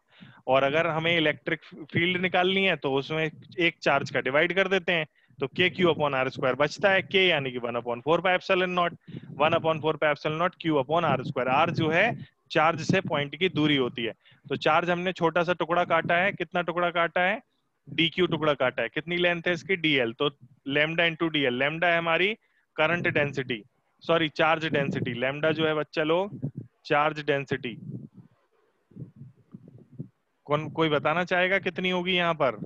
और अगर हमें इलेक्ट्रिक फील्ड निकालनी है तो उसमें एक चार्ज का डिवाइड कर देते हैं, तो k q upon R square बचता है, k यानी कि 1/4 pi epsilon naught, 1/4 pi epsilon naught q upon R square. r जो है चार्ज से पॉइंट की दूरी होती है। तो चार्ज हमने छोटा सा टुकड़ा काटा है, कितना टुकड़ा काटा है, dq टुकड़ा काटा है, कितनी लेंथ है इसकी dl, तो लैम्डा इंटू dl, लैम्डा है हमारी current density, sorry charge density, lambda जो है बच्चा लोग चार्ज डेंसिटी। कोई बताना चाहेगा कितनी होगी यहाँ पर,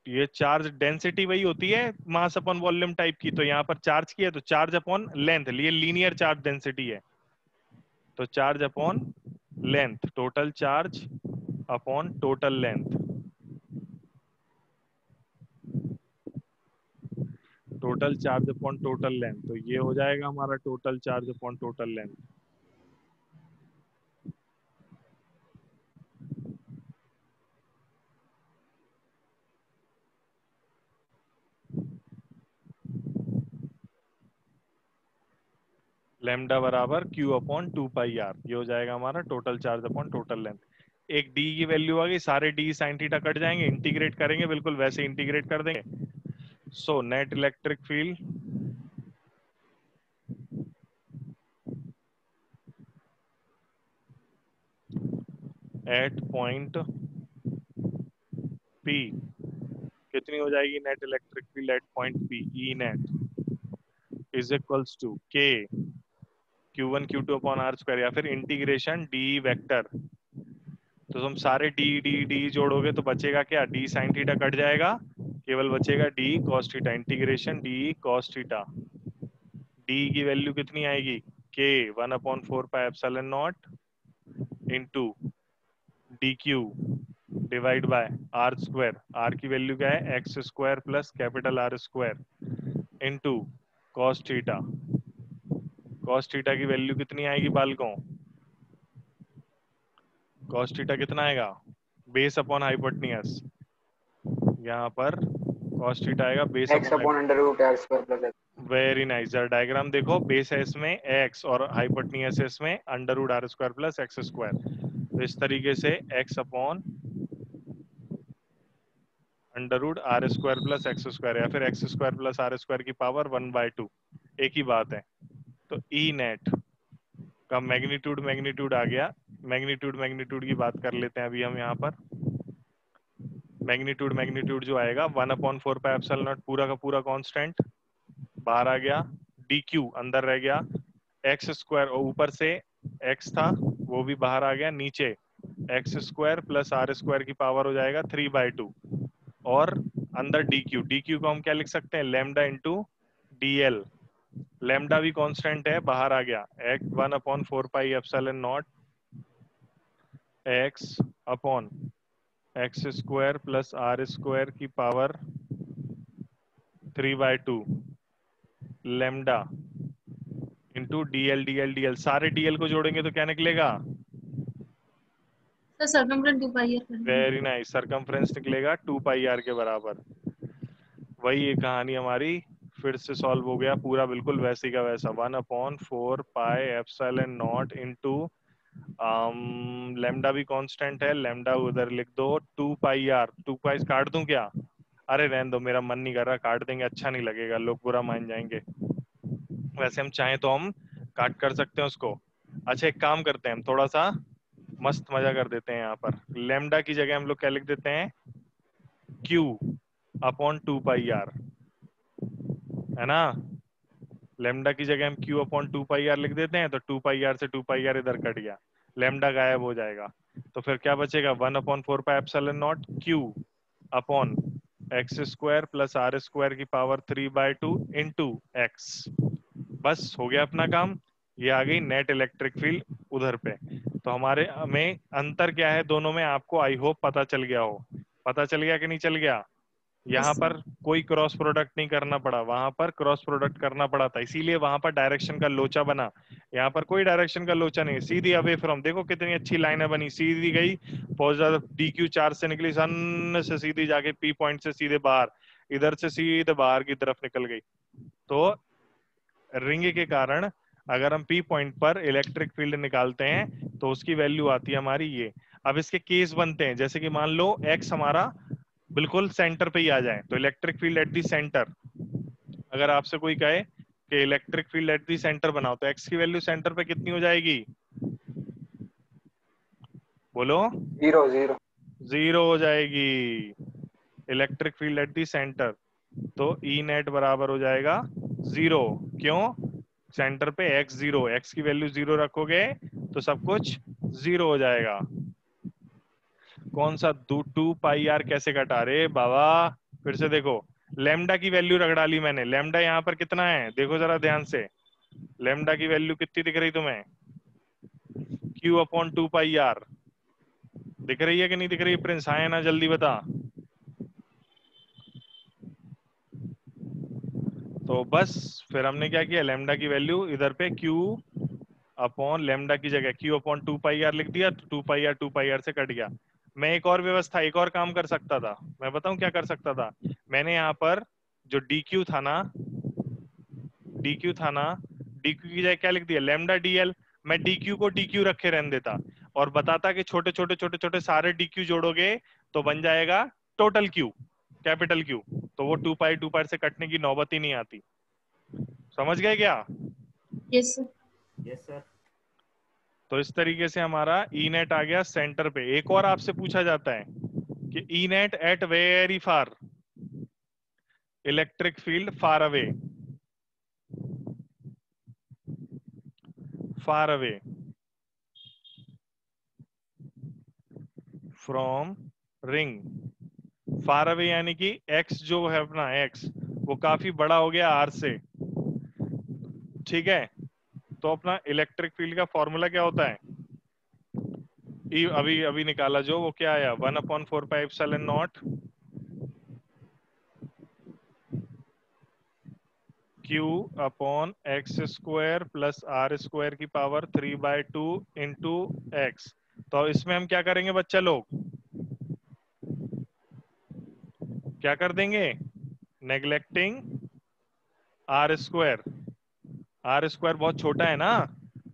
ये चार्ज डेंसिटी वही होती है मास अपॉन वॉल्यूम टाइप की। तो यहाँ पर चार्ज की है तो चार्ज अपॉन लेंथ, ये लीनियर चार्ज डेंसिटी है, तो charge upon length, total charge upon total length, total charge upon total length, तो ये हो जाएगा हमारा total charge upon total length. Lambda बराबर q अपॉन 2 पाई आर, ये हो जाएगा हमारा total charge upon total length. एक d की वैल्यू आ गई, सारे d साइन थीटा कट जाएंगे, इंटीग्रेट करेंगे, बिल्कुल वैसे इंटीग्रेट कर देंगे। So net electric field at point P कितनी हो जाएगी net electric field at point P? E net is equals to K Q1 Q2 upon R square या फिर इंटीग्रेशन D वेक्टर। तो तुम सारे D जोड़ोगे तो बचेगा क्या? D साइन थीटा कट जाएगा, केवल बचेगा D cos theta. Integration D cos theta. D की वैल्यू कितनी आएगी? K 1/4πε0 into DQ divide by R square. R की वैल्यू क्या है? X square plus capital R square into cos theta. cos theta की वैल्यू कितनी आएगी बालकों? cos थीटा कितना आएगा? Base upon hypotenuse. यहाँ पर cos थीटा आएगा base x upon. Upon under root r square plus x। Very nice. जरा डायग्राम देखो, बेस है इसमें x और हाइपोटेन्यूज है इसमें under root R square plus x square. तो इस तरीके से x upon under root R square plus x square या फिर x square plus are square की पावर 1/2 एक ही बात है। तो ई नेट का मैग्नीट्यूड आ गया। मैग्नीट्यूड की बात कर लेते हैं अभी हम यहाँ पर। मैग्नीट्यूड जो आएगा 1/4πε0 पूरा का पूरा कांस्टेंट बाहर आ गया, डी क्यू अंदर रह गया, एक्स स्क्वायर ऊपर से एक्स था वो भी बाहर आ गया, नीचे x square plus are square की पावर हो जाएगा 3/2 और अंदर डी क्यू को हम क्या लिख सकते हैं? Lambda into D L. Lambda भी कांस्टेंट है, बाहर आ गया, 1/4πε0 x upon x square plus are square की पावर 3/2 लैम्डा इंटू डीएल। सारे डीएल को जोड़ेंगे तो क्या निकलेगा? सर सर्कमफ्रेंस 2πr करना है। वेरी नाइस, सरकमफ्रेंस निकलेगा 2πr के बराबर। वही ये कहानी हमारी फिर से सॉल्व हो गया, पूरा बिल्कुल वैसी का वैसा। 1/4πε0 इंटू लैम्डा भी कांस्टेंट है, लैम्डा उधर लिख दो, 2πr। 2π काट दूं क्या? अरे रहने दो, मेरा मन नहीं कर रहा, काट देंगे, अच्छा नहीं लगेगा, लोग बुरा मान जाएंगे। वैसे हम चाहें तो हम काट कर सकते हैं उसको। अच्छा एक काम करते हैं, हम थोड़ा सा मस्त मजा कर देते हैं। यहाँ पर लैम्डा की जगह हम लोग क्या लिख देते हैं? Q अपॉन 2πr, है ना? लैम्डा की जगह हम Q अपॉन 2πr लिख देते हैं, तो 2πr से 2πr इधर कट गया, लैम्डा गायब हो जाएगा। तो फिर क्या बचेगा? 1/4πε0 Q upon x square plus are square की पावर 3/2 इंटू एक्स। बस हो गया अपना काम। ये आ गई नेट इलेक्ट्रिक फील्ड उधर पे। तो हमारे में अंतर क्या है दोनों में, आपको आई होप पता चल गया हो। पता चल गया कि नहीं चल गया? यहाँ Yes, पर कोई क्रॉस प्रोडक्ट नहीं करना पड़ा, वहां पर क्रॉस प्रोडक्ट करना पड़ा था, इसीलिए वहां पर डायरेक्शन का लोचा बना। यहाँ पर कोई डायरेक्शन का लोचा नहीं, सीधी अवे फ्रॉम। देखो कितनी अच्छी लाइनें बनी, सीधी गई, बहुत ज्यादा डी क्यू चार्ज से निकली, सन से सीधी जाके पी पॉइंट से सीधे बाहर, इधर से सीधे बाहर की तरफ निकल गई। तो रिंग के कारण अगर हम पी पॉइंट पर इलेक्ट्रिक फील्ड निकालते हैं तो उसकी वैल्यू आती है हमारी ये। अब इसके केस बनते हैं, जैसे कि मान लो एक्स हमारा बिल्कुल सेंटर पे ही आ जाए, तो electric field at the centre. अगर आपसे कोई कहे कि electric field at the centre बनाओ, तो एक्स की वैल्यू सेंटर पे कितनी हो जाएगी? बोलो। 0 0 हो जाएगी electric field at the centre. तो ई नेट बराबर हो जाएगा 0। क्यों? सेंटर पे एक्स 0, एक्स की वैल्यू 0 रखोगे तो सब कुछ 0 हो जाएगा। कौन सा 2πr कैसे कटा? रे बाबा फिर से देखो, लैम्डा की वैल्यू रख डाली मैंने। लैम्डा यहाँ पर कितना है देखो जरा ध्यान से, लैम्डा की वैल्यू कितनी दिख रही तुम्हें? Q अपॉन 2πr दिख रही है कि नहीं दिख रही? प्रिंस हाँ ना, जल्दी बता। तो बस फिर हमने क्या किया, लैम्डा की वैल्यू इधर पे Q अपॉन लैम्डा की जगह Q अपॉन 2πr लिख दिया, तो 2πr से कट गया। मैं एक और व्यवस्था, एक और काम कर सकता था। मैं बताऊं क्या कर सकता था? मैंने यहाँ पर जो dq था ना, dq की जगह क्या लिख दिया? Lambda dl। मैं dq को dq रखे रहने देता और बताता कि छोटे छोटे सारे dq जोड़ोगे तो बन जाएगा टोटल q, कैपिटल Q। तो वो 2π से कटने की नौबत ही नहीं आती। समझ गए क्या? yes sir. Yes sir. तो इस तरीके से हमारा ई नेट आ गया सेंटर पे। एक और आपसे पूछा जाता है कि E net at very far, electric field far away, far away from ring. Far away यानी कि एक्स जो है अपना एक्स वो काफी बड़ा हो गया आर से, ठीक है। तो अपना इलेक्ट्रिक फील्ड का फॉर्मूला क्या होता है, अभी अभी निकाला जो, वो क्या आया 1/4πε0 Q upon x square plus are square की पावर 3/2 इंटू एक्स। तो इसमें हम क्या करेंगे बच्चा लोग, क्या कर देंगे, neglecting R square. R square बहुत छोटा है ना,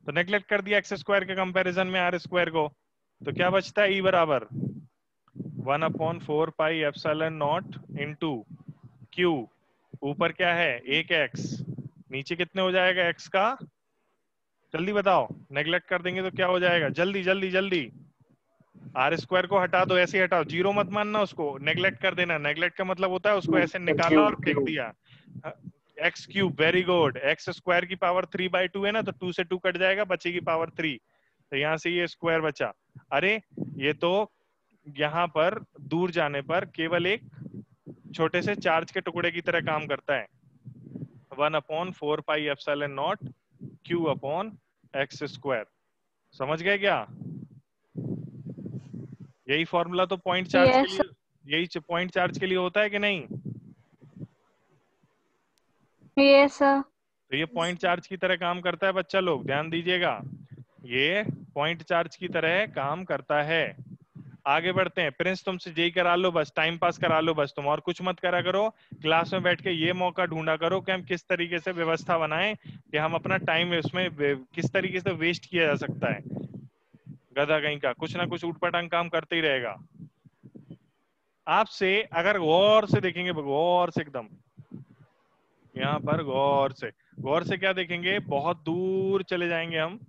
तो नेग्लेक्ट कर दिया एक्स स्क्वायर के कंपैरिजन में आर स्क्वायर को। तो क्या बचता है, ई बराबर 1/4πε0 इंटू क्यू, ऊपर क्या है एक एक्स, नीचे कितने हो जाएगा एक्स का, जल्दी बताओ, नेग्लेक्ट कर देंगे तो क्या हो जाएगा, जल्दी जल्दी जल्दी। आर स्क्वायर को हटा दो, ऐसे ही हटाओ, जीरो मत मानना उसको, नेग्लेक्ट कर देना। नेग्लेक्ट का मतलब होता है उसको ऐसे निकाला और फेंक दिया। X cube, very good. X square की पावर 3/2 है ना, तो 2 से 2 कट जाएगा, बचेगी पावर 3, तो यहां से ये स्क्वायर बचा। अरे ये तो यहाँ पर दूर जाने पर केवल एक छोटे से चार्ज के टुकड़े की तरह काम करता है। 1/4πε0 Q अपॉन एक्स स्क्वायर। समझ गए क्या, यही फॉर्मूला तो पॉइंट चार्ज के Yes, लिए, यही पॉइंट चार्ज के लिए होता है कि नहीं। yes, sir. तो ये पॉइंट चार्ज की तरह काम करता है बच्चा लोग, ध्यान दीजिएगा, ये पॉइंट चार्ज की तरह काम करता है। आगे बढ़ते हैं। प्रिंस तुमसे यही करा लो बस, टाइम पास करा लो बस, तुम और कुछ मत करा करो। क्लास में बैठ के ये मौका ढूंढा करो कि हम किस तरीके से व्यवस्था बनाएं कि हम अपना टाइम उसमें किस तरीके से वेस्ट किया जा सकता है। गधा कहीं का कुछ ना कुछ उठपटांग काम करते ही रहेगा। आपसे अगर गौर से देखेंगे, गौर से एकदम यहाँ पर गौर से क्या देखेंगे, बहुत दूर चले जाएंगे हम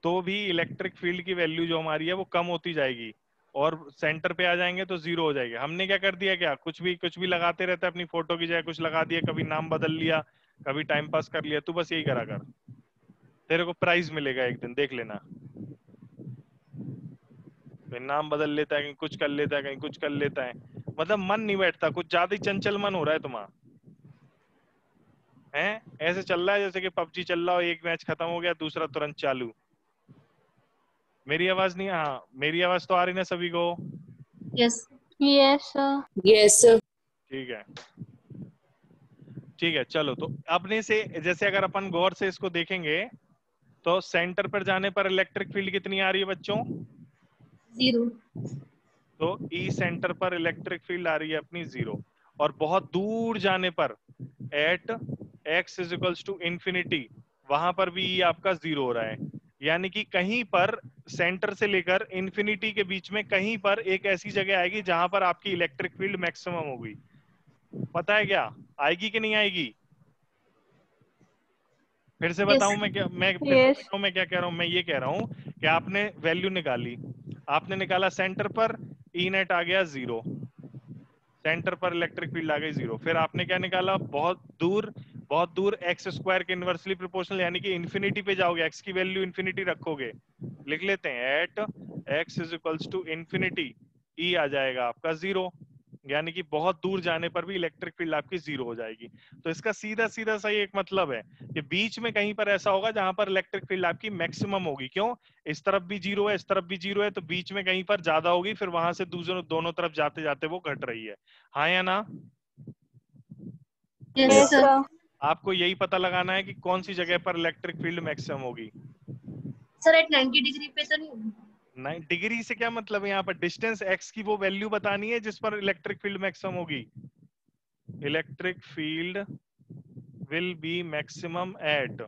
तो भी इलेक्ट्रिक फील्ड की वैल्यू जो हमारी है वो कम होती जाएगी, और सेंटर पे आ जाएंगे तो जीरो हो जाएगी। हमने क्या कर दिया, क्या कुछ भी लगाते रहता है, अपनी फोटो की जगह कुछ लगा दिया, कभी नाम बदल लिया, कभी टाइम पास कर लिया। तू बस यही करा कर, तेरे को प्राइज मिलेगा एक दिन, देख लेना। कहीं नाम बदल लेता है, कहीं कुछ कर लेता है, कहीं कुछ कर लेता है, मतलब मन नहीं बैठता, कुछ ज्यादा ही चंचल मन हो रहा है तुम्हारा है। ऐसे चल रहा है जैसे कि पबजी चल रहा हो, एक मैच खत्म हो गया दूसरा तुरंत चालू। मेरी आवाज नहीं, हाँ मेरी आवाज तो आ रही ना सभी को, Yes. Yes, sir. Yes, sir. ठीक है ठीक है। चलो तो अपने से जैसे अगर अपन गौर से इसको देखेंगे तो सेंटर पर जाने पर इलेक्ट्रिक फील्ड कितनी आ रही है बच्चों, 0. तो ई सेंटर पर इलेक्ट्रिक फील्ड आ रही है अपनी 0, और बहुत दूर जाने पर at x is equals to infinity, वहां पर भी ई आपका 0 हो रहा है। यानी कि कहीं पर सेंटर से लेकर इंफिनिटी के बीच में कहीं पर एक ऐसी जगह आएगी जहां पर आपकी इलेक्ट्रिक फील्ड मैक्सिमम होगी। पता है क्या आएगी कि नहीं आएगी, फिर से बताऊं मैं क्या, मैं फिर से Yes. बताऊं मैं क्या कह रहा हूं, मैं ये कह रहा हूं कि आपने वैल्यू निकाली, आपने निकाला सेंटर पर ई नेट आ गया 0, सेंटर पर इलेक्ट्रिक फील्ड आ गई 0, फिर आपने क्या निकाला, बहुत दूर एक्स स्क्वायर के इनवर्सली प्रोपोर्शनल, यानी कि इंफिनिटी पे जाओगे, एक्स की वैल्यू इंफिनिटी रखोगे, लिख लेते हैं at x is equals to infinity, E आ जाएगा आपका 0, यानी कि बहुत दूर जाने पर भी इलेक्ट्रिक फील्ड आपकी 0 हो जाएगी। तो इसका सीधा सीधा सा एक मतलब है कि बीच में कहीं पर ऐसा होगा जहां पर इलेक्ट्रिक फील्ड आपकी मैक्सिमम होगी। क्यों, इस तरफ भी 0 है, इस तरफ भी 0 है, तो बीच में कहीं पर ज्यादा होगी, फिर वहां से दोनों तरफ जाते जाते वो घट रही है। हाँ या ना, Yes, Yes, sir. sir. आपको यही पता लगाना है कि कौन सी जगह पर इलेक्ट्रिक फील्ड मैक्सिमम होगी। Sir, at 90 degree पे तो नहीं होगी? 9 डिग्री से क्या मतलब है, यहाँ पर डिस्टेंस एक्स की वो वैल्यू बतानी है जिस पर इलेक्ट्रिक फील्ड मैक्सिमम होगी। Electric field will be maximum at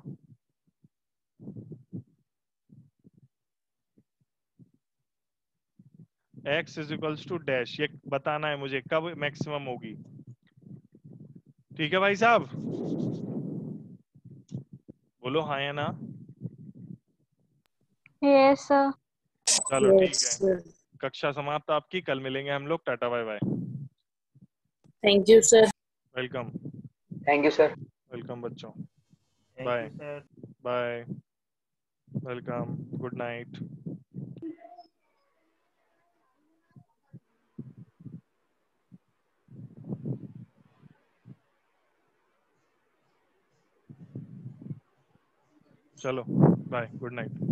x is equals to dash, ये बताना है मुझे कब मैक्सिमम होगी। ठीक है भाई साहब, बोलो हाँ या ना। Yes, sir. चलो ठीक Yes, है, sir. कक्षा समाप्त आपकी, कल मिलेंगे हम लोग, tata bye bye. Thank you, sir. Welcome, thank you sir. Welcome बच्चों, Thank bye you, sir. Bye, welcome, good night. चलो बाय, गुड नाइट।